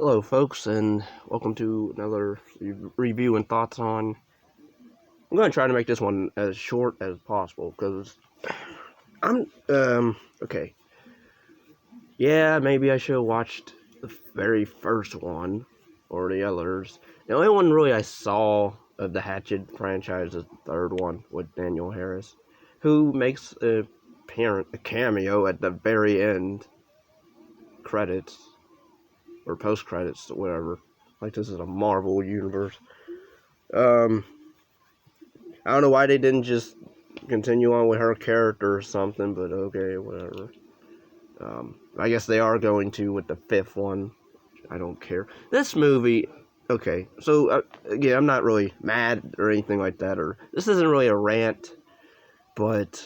Hello, folks, and welcome to another review and thoughts on. I'm going to try to make this one as short as possible because okay. Yeah, maybe I should have watched the very first one or the others. The only one really I saw of the Hatchet franchise is the third one with Daniel Harris, who makes a cameo at the very end credits or post credits, whatever. Like this is a Marvel universe. Um, I don't know why they didn't just continue on with her character or something, but okay, whatever. I guess they are going to with the fifth one. I don't care. This movie, okay, so again, I'm not really mad or anything like that, or this isn't really a rant, but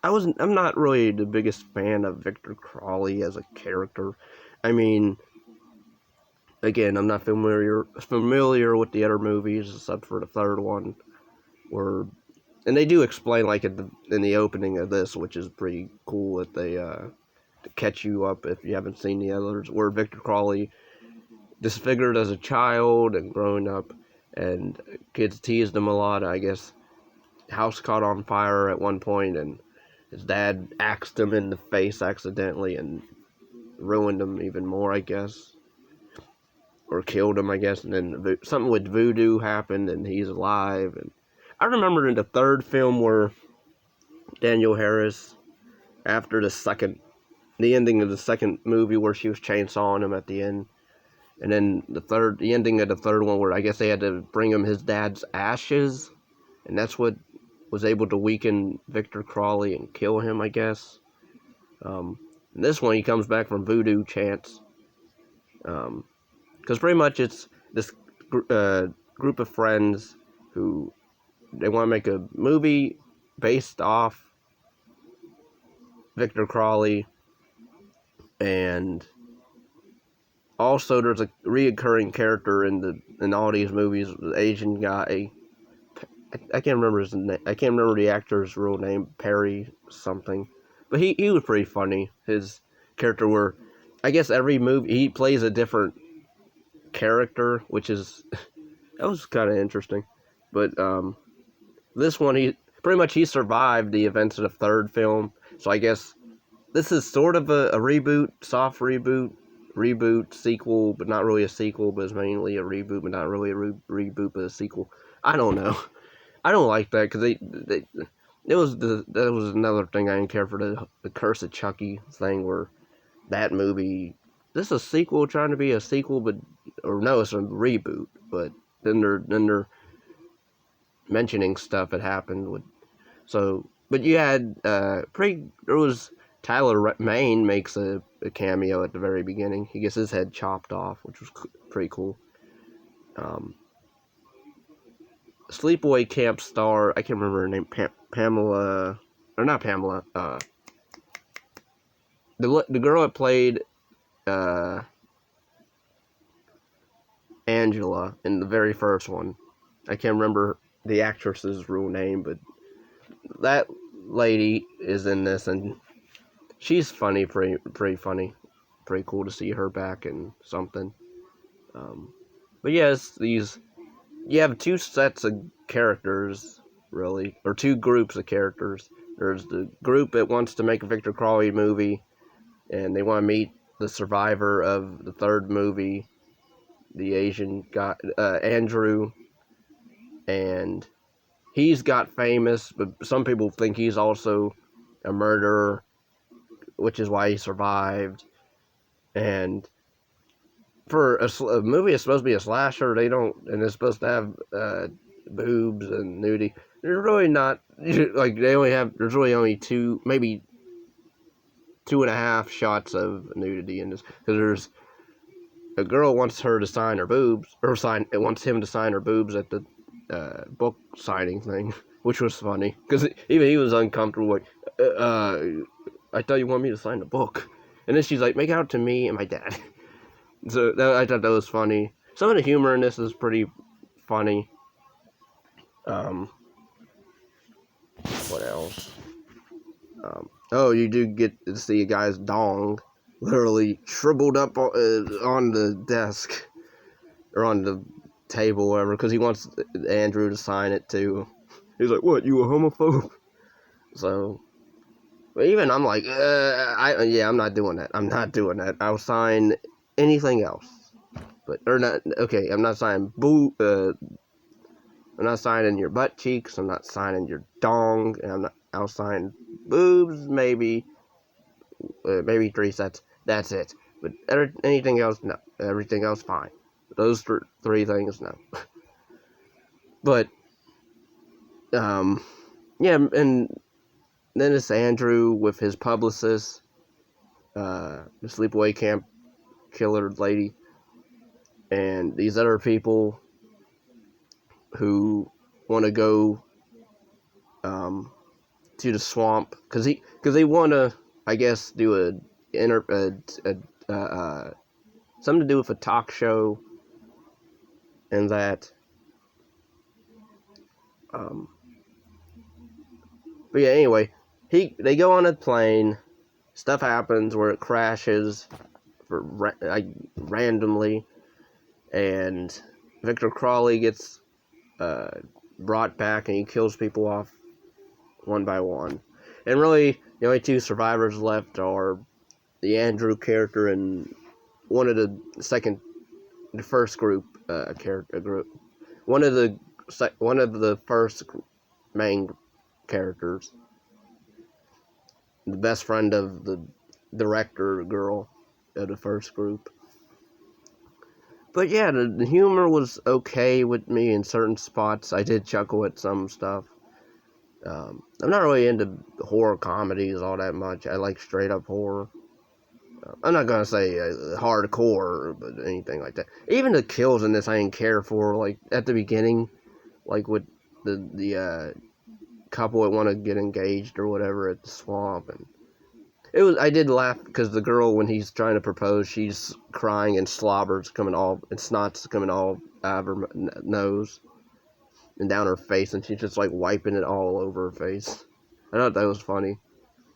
I'm not really the biggest fan of Victor Crowley as a character. I mean, again, I'm not familiar with the other movies except for the third one, where and they do explain like in the opening of this, which is pretty cool that they to catch you up if you haven't seen the others, where Victor Crowley disfigured as a child and growing up, and kids teased him a lot. I guess house caught on fire at one point, and his dad axed him in the face accidentally and ruined him even more, I guess. Or killed him, I guess, and then something with voodoo happened, and he's alive. And I remember in the third film where Daniel Harris, after the ending of the second movie where she was chainsawing him at the end, and then the ending of the third one where I guess they had to bring him his dad's ashes, and that's what was able to weaken Victor Crowley and kill him, I guess. In this one, he comes back from voodoo chants. Because pretty much it's this group of friends who they want to make a movie based off Victor Crowley, and also there's a reoccurring character in all these movies, the Asian guy. I can't remember his name. I can't remember the actor's real name, Parry something, but he was pretty funny. His character where I guess every movie he plays a different character, which is that was kind of interesting. But this one he survived the events of the third film, so I guess this is sort of a reboot, soft reboot sequel, but not really a sequel, but it's mainly a reboot, but not really a reboot, but a sequel. I don't know. I don't like that because that was another thing I didn't care for the Curse of Chucky thing where that movie. This is a sequel trying to be a sequel, but or no, it's a reboot. But then they're mentioning stuff that happened with But you had there was Tyler Mane makes a cameo at the very beginning. He gets his head chopped off, which was pretty cool. Sleepaway Camp star, I can't remember her name, Pamela, or not Pamela. The girl that played Angela in the very first one. I can't remember the actress's real name, but that lady is in this, and she's funny, pretty funny, pretty cool to see her back in something. But yes, you have two sets of characters, really, or two groups of characters. There's the group that wants to make a Victor Crowley movie, and they want to meet the survivor of the third movie, the Asian guy, Andrew, and he's got famous, but some people think he's also a murderer, which is why he survived. And for a movie it's supposed to be a slasher, and it's supposed to have boobs and nudity. There's really not, like, there's really only maybe 2.5 shots of nudity in this, because there's a girl wants her to sign her boobs, wants him to sign her boobs at the book signing thing, which was funny, because even he was uncomfortable, like, I thought you want me to sign the book, and then she's like, make it out to me and my dad. So I thought that was funny. Some of the humor in this is pretty funny. What else? You do get to see a guy's dong, literally shriveled up on the desk or on the table, whatever, because he wants Andrew to sign it too. He's like, "What? You a homophobe?" So, but even I'm like, I'm not doing that. I'm not doing that. I'll sign anything else, but or not. Okay, I'm not signing I'm not signing your butt cheeks. I'm not signing your dong. And I'll sign boobs, maybe 3 sets. That's it. But anything else, no. Everything else, fine. Those 3 things, no. But yeah, and then it's Andrew with his publicist, the sleepaway camp killer lady, and these other people who want to go to the swamp because they want to, I guess, do something to do with a talk show and that. But yeah, anyway, they go on a plane. Stuff happens where it crashes randomly, and Victor Crowley gets brought back, and he kills people off one by one. And really, the only 2 survivors left are the Andrew character and one of the first group character group. One of the first main characters, the best friend of the director girl of the first group. But yeah, the humor was okay with me in certain spots. I did chuckle at some stuff. I'm not really into horror comedies all that much. I like straight up horror. I'm not gonna say hardcore, but anything like that. Even the kills in this I didn't care for. Like at the beginning, like with the couple that want to get engaged or whatever at the swamp, and I did laugh because the girl, when he's trying to propose, she's crying and snot's coming all out of her nose and down her face, and she's just like wiping it all over her face. I thought that was funny.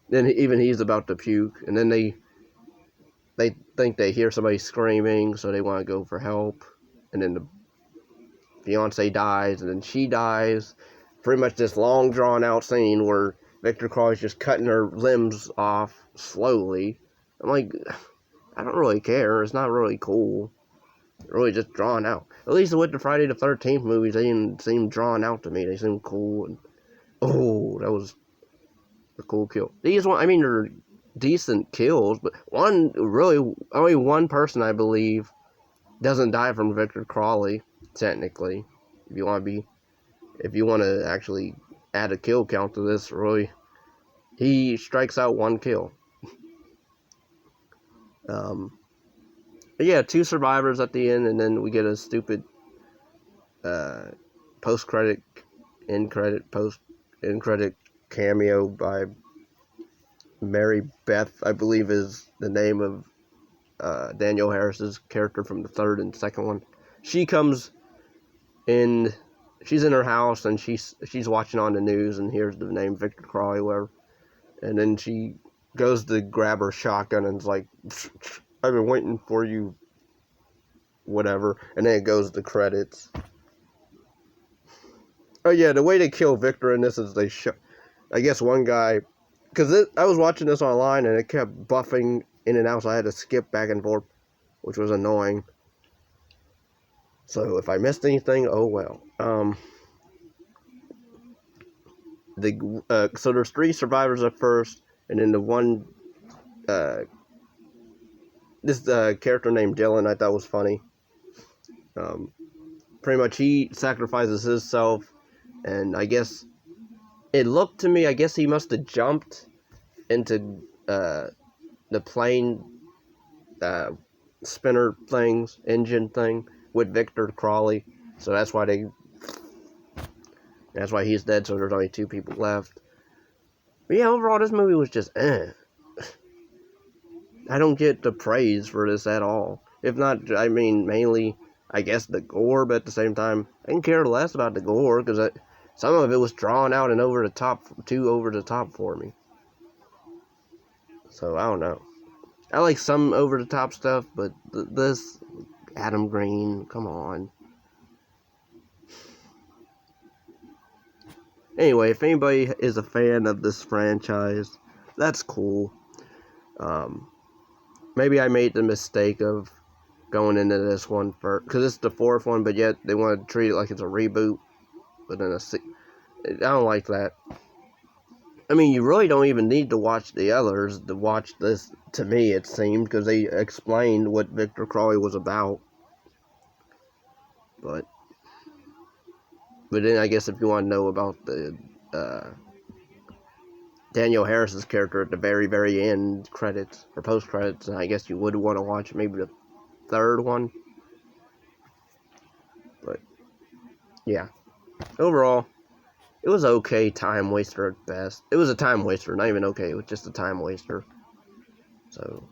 Then even he's about to puke, and then they think they hear somebody screaming, so they want to go for help, and then the fiance dies, and then she dies. Pretty much this long drawn out scene where Victor Crowley's just cutting her limbs off slowly. I'm like, I don't really care. It's not really cool. It's really just drawn out. At least with the Friday the 13th movies, they didn't seem drawn out to me. They seemed cool. And that was a cool kill. These one, I mean, they're decent kills, but only one person, I believe, doesn't die from Victor Crowley, technically. If you want to actually add a kill count to this, really, he strikes out 1 kill. But yeah, 2 survivors at the end, and then we get a stupid post-credit, end-credit cameo by Mary Beth, I believe is the name of Daniel Harris's character from the 3rd and 2nd one. She comes in, she's in her house, and she's watching on the news and hears the name Victor Crowley, whatever. And then she goes to grab her shotgun and is like, I've been waiting for you, whatever. And then it goes to credits. Oh yeah, the way they kill Victor in this is I guess one guy, because I was watching this online and it kept buffing in and out, so I had to skip back and forth, which was annoying. So if I missed anything, oh well. So there's 3 survivors at first, and then the one, this character named Dylan, I thought was funny. Pretty much he sacrifices himself, and I guess it looked to me, I guess he must have jumped into the plane spinner engine thing with Victor Crowley, so that's why he's dead, so there's only 2 people left. But yeah, overall, this movie was just I don't get the praise for this at all. If not, I mean, mainly, I guess, the gore, but at the same time, I can care less about the gore, because some of it was drawn out and too over the top for me. So, I don't know. I like some over-the-top stuff, but this Adam Green, come on. Anyway, if anybody is a fan of this franchise, that's cool. Maybe I made the mistake of going into this one first, because it's the fourth one, but yet they want to treat it like it's a reboot. But then I don't like that. I mean, you really don't even need to watch the others to watch this, to me, it seemed, because they explained what Victor Crowley was about. But then I guess if you want to know about the Daniel Harris's character at the very, very end credits, or post-credits, I guess you would want to watch maybe the third one. But, yeah. Overall, it was okay time waster at best. It was a time waster, not even okay, it was just a time waster. So,